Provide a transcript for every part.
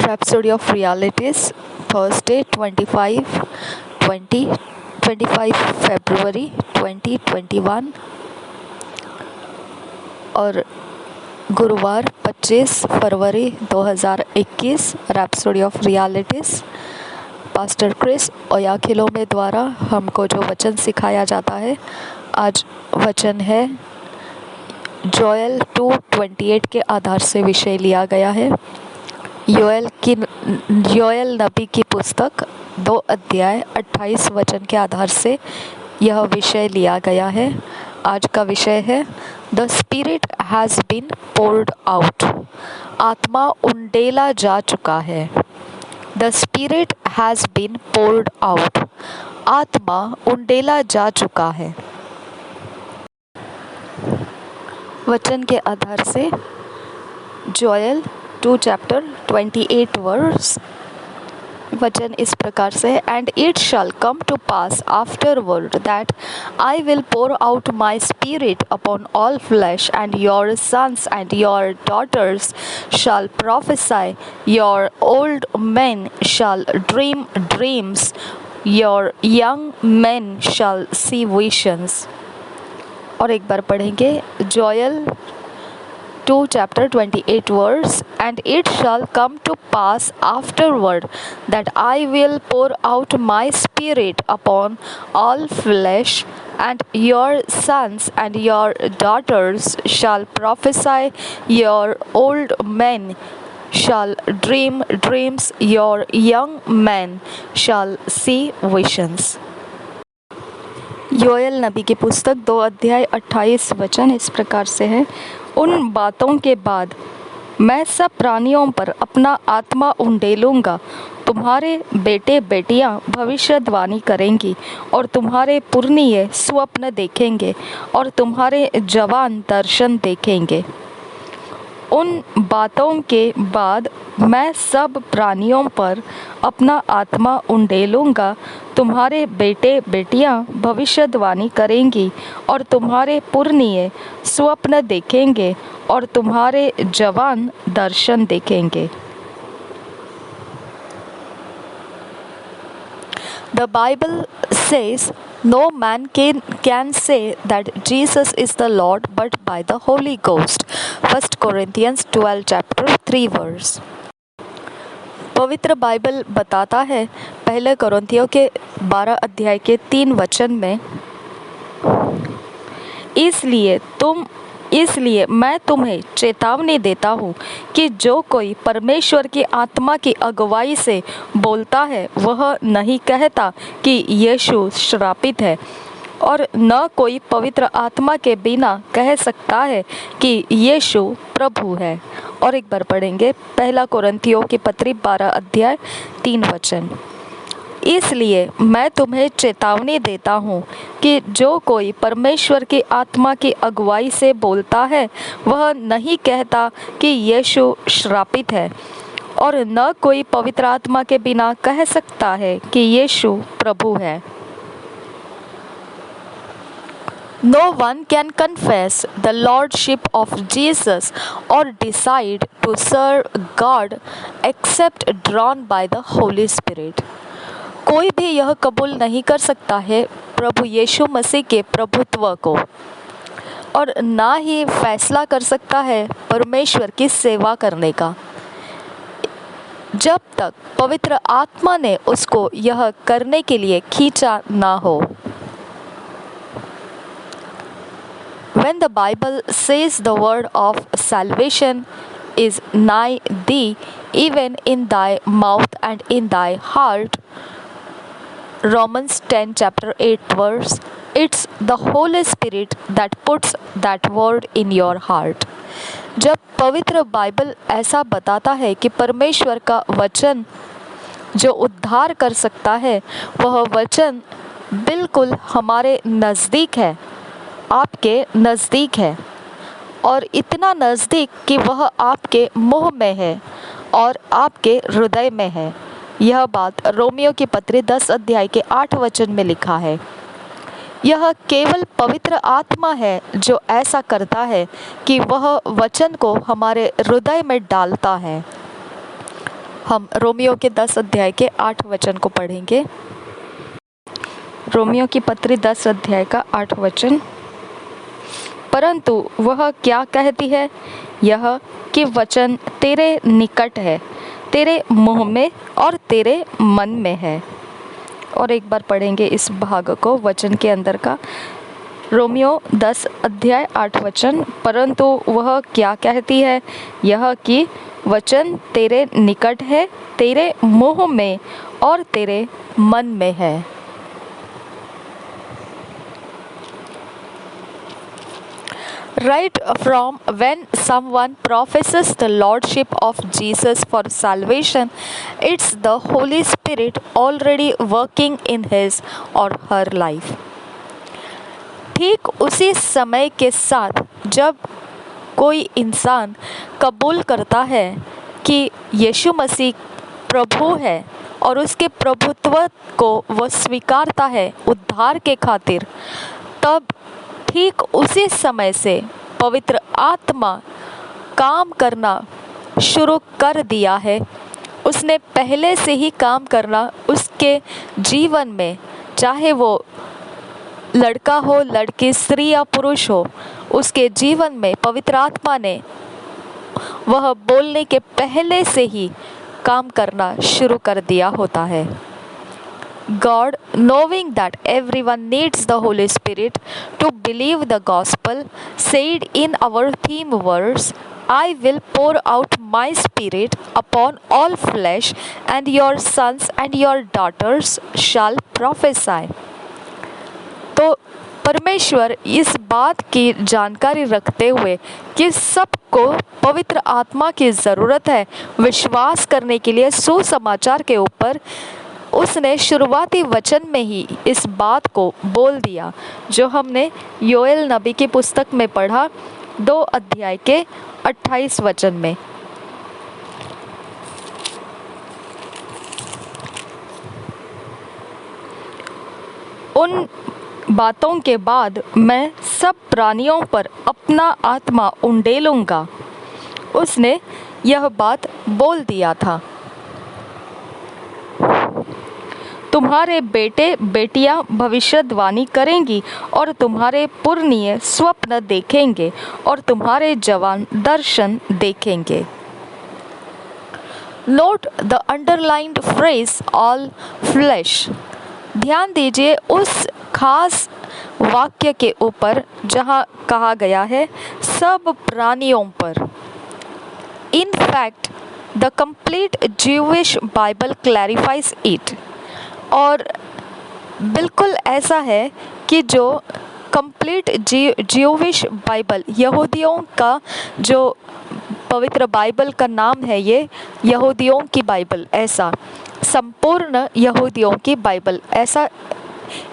Rhapsody of Realities, Thursday, 25 February 2021 और गुरुवार 25 फरवरी 2021। Rhapsody of Realities Pastor Chris Oyakhilome द्वारा हमको जो वचन सिखाया जाता है, आज वचन है जोएल 2:28 के आधार से विषय लिया गया है। योएल नबी की पुस्तक 2 अध्याय 28 वचन के आधार से यह विषय लिया गया है। आज का विषय है the spirit has been poured out. आत्मा उंडेला जा चुका है। The spirit has been poured out. आत्मा उंडेला जा चुका है। वचन के आधार से जोएल 2 चैप्टर 28 वर्स वचन इस प्रकार से, and it shall come to pass afterward that I will pour out my spirit upon all flesh, and your sons and your daughters shall prophesy, your old men shall dream dreams, your young men shall see visions. और एक बार पढ़ेंगे Joel 2 chapter 28 verse, and it shall come to pass afterward that I will pour out my spirit upon all flesh, and your sons and your daughters shall prophesy, your old men shall dream dreams, your young men shall see visions। योएल नबी की पुस्तक 2 अध्याय 28 वचन इस प्रकार से है, उन बातों के बाद मैं सब प्राणियों पर अपना आत्मा उंडेलूँगा। तुम्हारे बेटे बेटियां भविष्यवाणी करेंगी, और तुम्हारे पुरनिये स्वप्न देखेंगे, और तुम्हारे जवान दर्शन देखेंगे। उन बातों के बाद मैं सब प्राणियों पर अपना आत्मा उंडेलूँगा। तुम्हारे बेटे बेटियां भविष्यवाणी करेंगी, और तुम्हारे पुरनिये स्वप्न देखेंगे, और तुम्हारे जवान दर्शन देखेंगे। The Bible says no man can say that Jesus is the Lord but by the Holy Ghost. 1 Corinthians 12 chapter 3 verse। पवित्र बाइबल बताता है पहले कोरिन्थियों के 12 अध्याय के 3 वचन में, इसलिए मैं तुम्हें चेतावनी देता हूँ कि जो कोई परमेश्वर की आत्मा की अगुवाई से बोलता है, वह नहीं कहता कि यीशु श्रापित है, और न कोई पवित्र आत्मा के बिना कह सकता है कि यीशु प्रभु है। और एक बार पढ़ेंगे पहला कोरिन्थियों की पत्री 12 अध्याय 3 वचन। इसलिए मैं तुम्हें चेतावनी देता हूँ कि जो कोई परमेश्वर की आत्मा की अगुवाई से बोलता है, वह नहीं कहता कि यीशु श्रापित है, और न कोई पवित्र आत्मा के बिना कह सकता है कि यीशु प्रभु है। No one can confess the lordship of Jesus or decide to serve God except drawn by the Holy Spirit। कोई भी यह कबूल नहीं कर सकता है प्रभु यीशु मसीह के प्रभुत्व को, और ना ही फैसला कर सकता है परमेश्वर की सेवा करने का, जब तक पवित्र आत्मा ने उसको यह करने के लिए खींचा ना हो। When the Bible says the word of salvation is nigh thee, even in thy mouth and in thy heart, Romans 10 chapter 8 verse, it's the Holy Spirit that puts that word in your heart। जब पवित्र Bible ऐसा बताता है कि परमेश्वर का वचन जो उद्धार कर सकता है, वह वचन बिल्कुल हमारे नज़दीक है, आपके नज़दीक है, और इतना नज़दीक कि वह आपके मुंह में है और आपके हृदय में है। यह बात रोमियो की पत्री 10 अध्याय के 8 वचन में लिखा है। यह केवल पवित्र आत्मा है जो ऐसा करता है कि वह वचन को हमारे हृदय में डालता है। हम रोमियो के 10 अध्याय के 8 वचन को पढ़ेंगे। रोमियो की पत्री 10 अध्याय का 8 वचन। परंतु वह क्या कहती है, यह कि वचन तेरे निकट है, तेरे मुंह में और तेरे मन में है। और एक बार पढ़ेंगे इस भाग को, वचन के अंदर का। रोमियो 10 अध्याय 8 वचन। परंतु वह क्या कहती है, यह कि वचन तेरे निकट है, तेरे मुंह में और तेरे मन में है। Right from when someone professes the Lordship of Jesus for salvation, it's the Holy Spirit already working in his or her life. ठीक उसी समय के साथ जब कोई इंसान कबूल करता है कि यीशु मसीह प्रभु है और उसके प्रभुत्व को वह स्वीकारता है उद्धार के खातिर, तब ठीक उसी समय से पवित्र आत्मा काम करना शुरू कर दिया है। उसने पहले से ही काम करना उसके जीवन में, चाहे वो लड़का हो, लड़की, स्त्री या पुरुष हो, उसके जीवन में पवित्र आत्मा ने वह बोलने के पहले से ही काम करना शुरू कर दिया होता है। God, knowing that everyone needs the Holy Spirit to believe the gospel, said in our theme verse, I will pour out my spirit upon all flesh, and your sons and your daughters shall prophesy. तो परमेश्वर इस बात की जानकारी रखते हुए कि सबको पवित्र आत्मा की ज़रूरत है विश्वास करने के लिए सुसमाचार के ऊपर, उसने शुरुआती वचन में ही इस बात को बोल दिया, जो हमने योएल नबी की पुस्तक में पढ़ा 2 अध्याय के 28 वचन में। उन बातों के बाद मैं सब प्राणियों पर अपना आत्मा उंडेलूंगा। उसने यह बात बोल दिया था। तुम्हारे बेटे बेटियां भविष्यवाणी करेंगी और तुम्हारे पुरनिये स्वप्न देखेंगे और तुम्हारे जवान दर्शन देखेंगे। Note the underlined phrase all flash. ध्यान दीजिए उस खास वाक्य के ऊपर जहाँ कहा गया है सब प्राणियों पर। In fact the complete Jewish Bible clarifies it. और बिल्कुल ऐसा है कि जो कंप्लीट ज्यूइश बाइबल, यहूदियों का जो पवित्र बाइबल का नाम है, ये यहूदियों की बाइबल, ऐसा संपूर्ण यहूदियों की बाइबल, ऐसा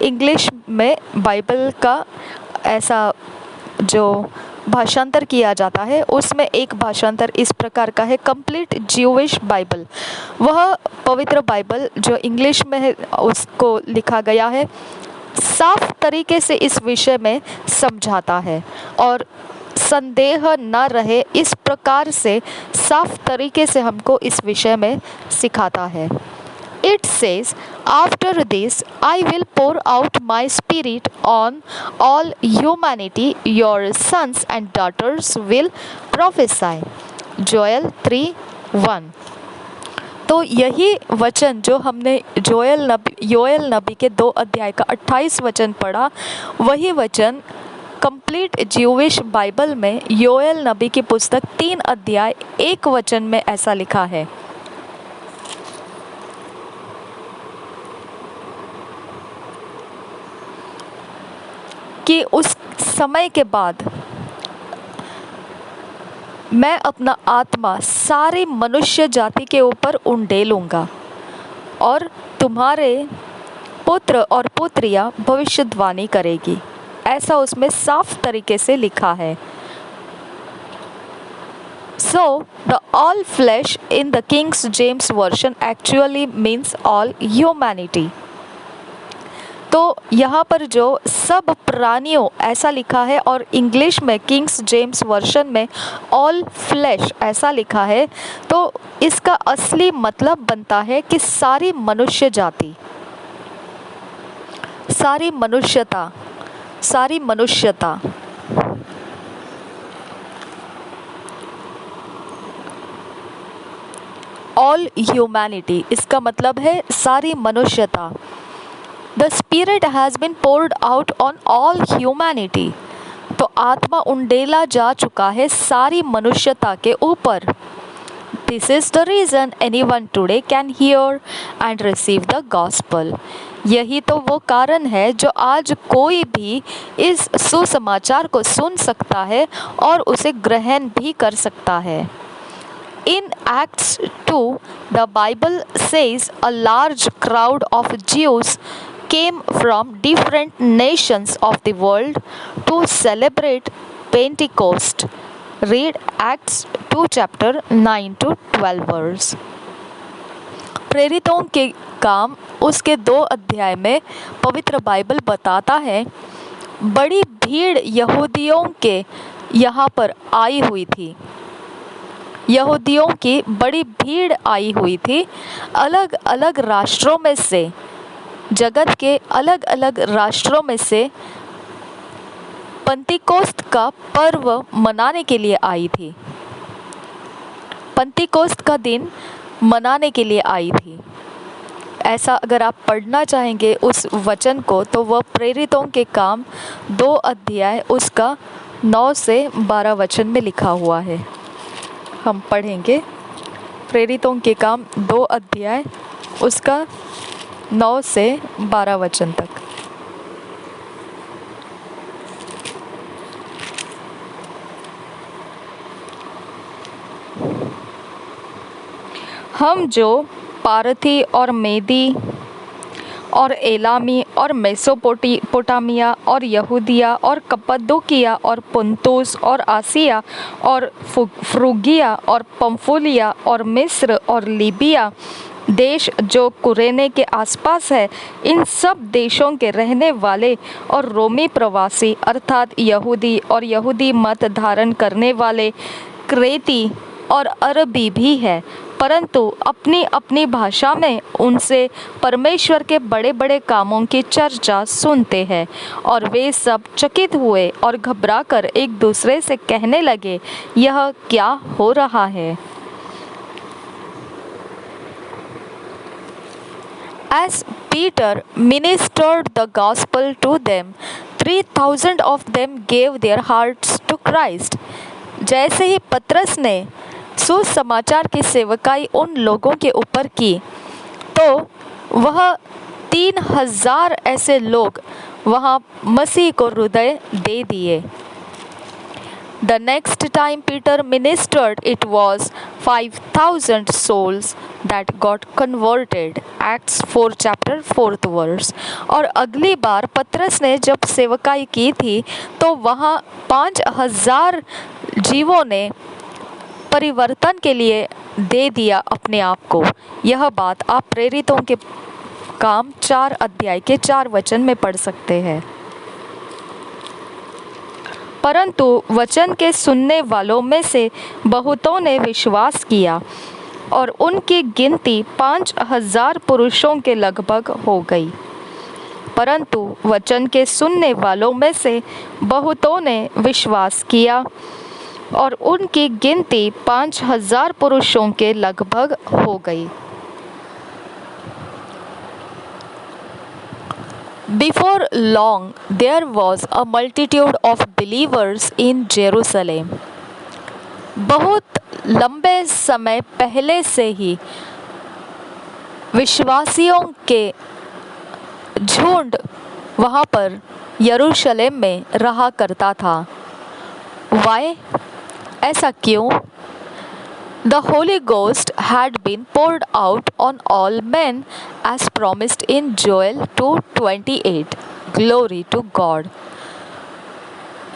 इंग्लिश में बाइबल का ऐसा जो भाषांतर किया जाता है, उसमें एक भाषांतर इस प्रकार का है, कंप्लीट ज्यूइश बाइबल। वह पवित्र बाइबल जो इंग्लिश में है उसको लिखा गया है, साफ तरीके से इस विषय में समझाता है और संदेह न रहे इस प्रकार से साफ तरीके से हमको इस विषय में सिखाता है। It says, after this I will pour out my spirit on all humanity, your sons and daughters will prophesy. Joel 3:1। तो यही वचन जो हमने योएल नबी के 2 अध्याय का 28 वचन पढ़ा, वही वचन कंप्लीट ज्यूइश बाइबल में योएल नबी की पुस्तक 3 अध्याय 1 वचन में ऐसा लिखा है कि उस समय के बाद मैं अपना आत्मा सारी मनुष्य जाति के ऊपर उंडेलूंगा और तुम्हारे पुत्र और पुत्रियां भविष्यवाणी करेगी। ऐसा उसमें साफ तरीके से लिखा है। So the all flesh in the King James version actually means all humanity. तो यहाँ पर जो सब प्राणियों ऐसा लिखा है और इंग्लिश में किंग्स जेम्स वर्जन में ऑल फ्लैश ऐसा लिखा है, तो इसका असली मतलब बनता है कि सारी मनुष्य जाति, सारी मनुष्यता, सारी मनुष्यता। ऑल ह्यूमैनिटी, इसका मतलब है सारी मनुष्यता। The spirit has been poured out on all humanity, तो आत्मा उंडेला जा चुका है सारी मनुष्यता के ऊपर। This is the reason anyone today can hear and receive the gospel, यही तो वो कारण है जो आज कोई भी इस सुसमाचार को सुन सकता है और उसे ग्रहण भी कर सकता है। In Acts 2, the Bible says a large crowd of Jews came from different nations of the world to celebrate Pentecost. Read Acts 2 chapter 9 to 12 verse. प्रेरितों के काम उसके 2 अध्याय में पवित्र बाइबल बताता है, बड़ी भीड़ यहूदियों के यहाँ पर आई हुई थी, यहूदियों की बड़ी भीड़ आई हुई थी अलग अलग राष्ट्रों में से, जगत के अलग अलग राष्ट्रों में से पंतीकोस्त का पर्व मनाने के लिए आई थी, पंतीकोस्त का दिन मनाने के लिए आई थी। ऐसा अगर आप पढ़ना चाहेंगे उस वचन को, तो वह प्रेरितों के काम 2 अध्याय उसका 9 से 12 वचन में लिखा हुआ है। हम पढ़ेंगे प्रेरितों के काम 2 अध्याय उसका 9 से 12 वचन तक। हम जो पारथी और मेदी और एलामी और मेसोपोटामिया और यहूदिया और कप्पदोकिया और पुंतुस और आसिया और फ्रूगिया और पंफूलिया और मिस्र और लीबिया देश जो कुरेने के आसपास है, इन सब देशों के रहने वाले और रोमी प्रवासी अर्थात यहूदी और यहूदी मत धारण करने वाले क्रेती और अरबी भी है, परंतु अपनी अपनी भाषा में उनसे परमेश्वर के बड़े बड़े कामों की चर्चा सुनते हैं। और वे सब चकित हुए और घबराकर एक दूसरे से कहने लगे, यह क्या हो रहा है? As Peter ministered the gospel to them, 3,000 of them gave their hearts to Christ. जैसे ही पतरस ने सुसमाचार की सेवकाई उन लोगों के ऊपर की, तो वह 3,000 ऐसे लोग वहाँ मसीह को हृदय दे दिए। The next time Peter ministered, it was 5,000 souls that got converted. Acts 4 chapter 4th verse. और अगली बार पतरस ने जब सेवकाई की थी, तो वहाँ 5,000 जीवों ने परिवर्तन के लिए दे दिया अपने आप को। यह बात आप प्रेरितों के काम 4 अध्याय के 4 वचन में पढ़ सकते हैं। परंतु वचन के सुनने वालों में से बहुतों ने विश्वास किया और उनकी गिनती 5,000 पुरुषों के लगभग हो गई। परंतु वचन के सुनने वालों में से बहुतों ने विश्वास किया और उनकी गिनती 5,000 पुरुषों के लगभग हो गई। Before long, there was a multitude of believers in Jerusalem. बहुत लंबे समय पहले से ही विश्वासियों के झुंड वहाँ पर यरूशलेम में रहा करता था। Why? ऐसा क्यों? The Holy Ghost had been poured out on all men as promised in Joel 2:28. Glory to God.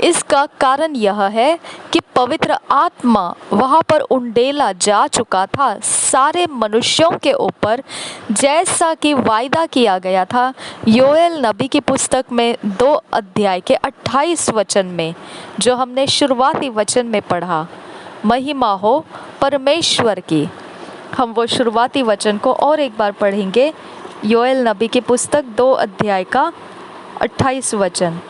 इसका कारण यह है कि पवित्र आत्मा वहाँ पर उंडेला जा चुका था सारे मनुष्यों के ऊपर, जैसा कि वायदा किया गया था योएल नबी की पुस्तक में 2 अध्याय के 28 वचन में, जो हमने शुरुआती वचन में पढ़ा। महिमा हो परमेश्वर की। हम वो शुरुआती वचन को और एक बार पढ़ेंगे। योएल नबी की पुस्तक 2 अध्याय का 28 वचन।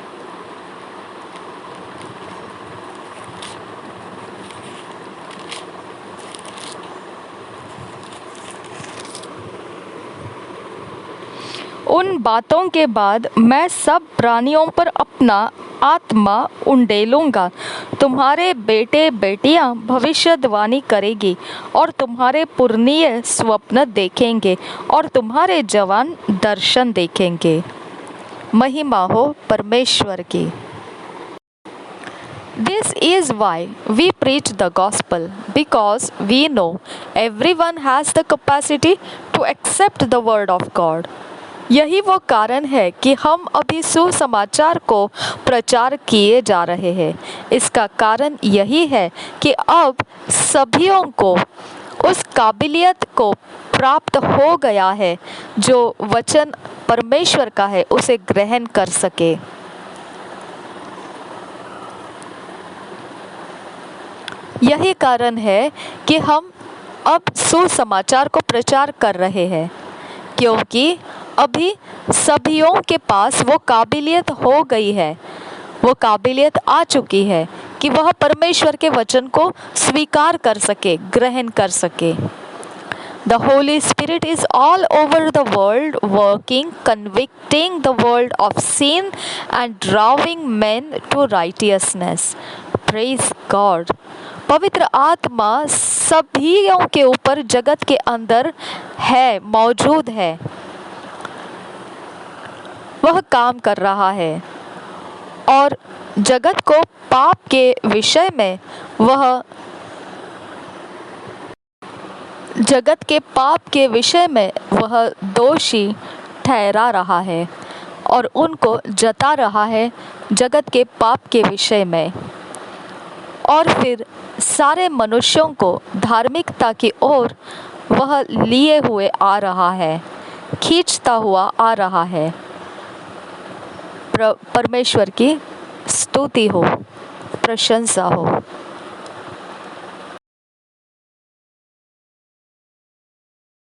उन बातों के बाद मैं सब प्राणियों पर अपना आत्मा उंडेलूँगा। तुम्हारे बेटे बेटियां भविष्यवाणी करेगी और तुम्हारे पुरनिये स्वप्न देखेंगे और तुम्हारे जवान दर्शन देखेंगे। महिमा हो परमेश्वर की। This is why we preach the gospel, because we know everyone has the capacity to accept the word of God. यही वो कारण है कि हम अभी सुसमाचार को प्रचार किए जा रहे हैं। इसका कारण यही है कि अब सभीयों को उस काबिलियत को प्राप्त हो गया है जो वचन परमेश्वर का है उसे ग्रहण कर सके। यही कारण है कि हम अब सुसमाचार को प्रचार कर रहे हैं, क्योंकि अभी सभीयों के पास वो काबिलियत हो गई है, वो काबिलियत आ चुकी है कि वह परमेश्वर के वचन को स्वीकार कर सके, ग्रहण कर सके। The Holy Spirit is all over the world working, convicting the world of sin and drawing men to righteousness. Praise God. पवित्र आत्मा सभीयों के ऊपर जगत के अंदर है, मौजूद है। वह काम कर रहा है और जगत को पाप के विषय में वह दोषी ठहरा रहा है और उनको जता रहा है जगत के पाप के विषय में, और फिर सारे मनुष्यों को धार्मिकता की ओर वह लिए हुए आ रहा है, खींचता हुआ आ रहा है। परमेश्वर की स्तुति हो, प्रशंसा हो।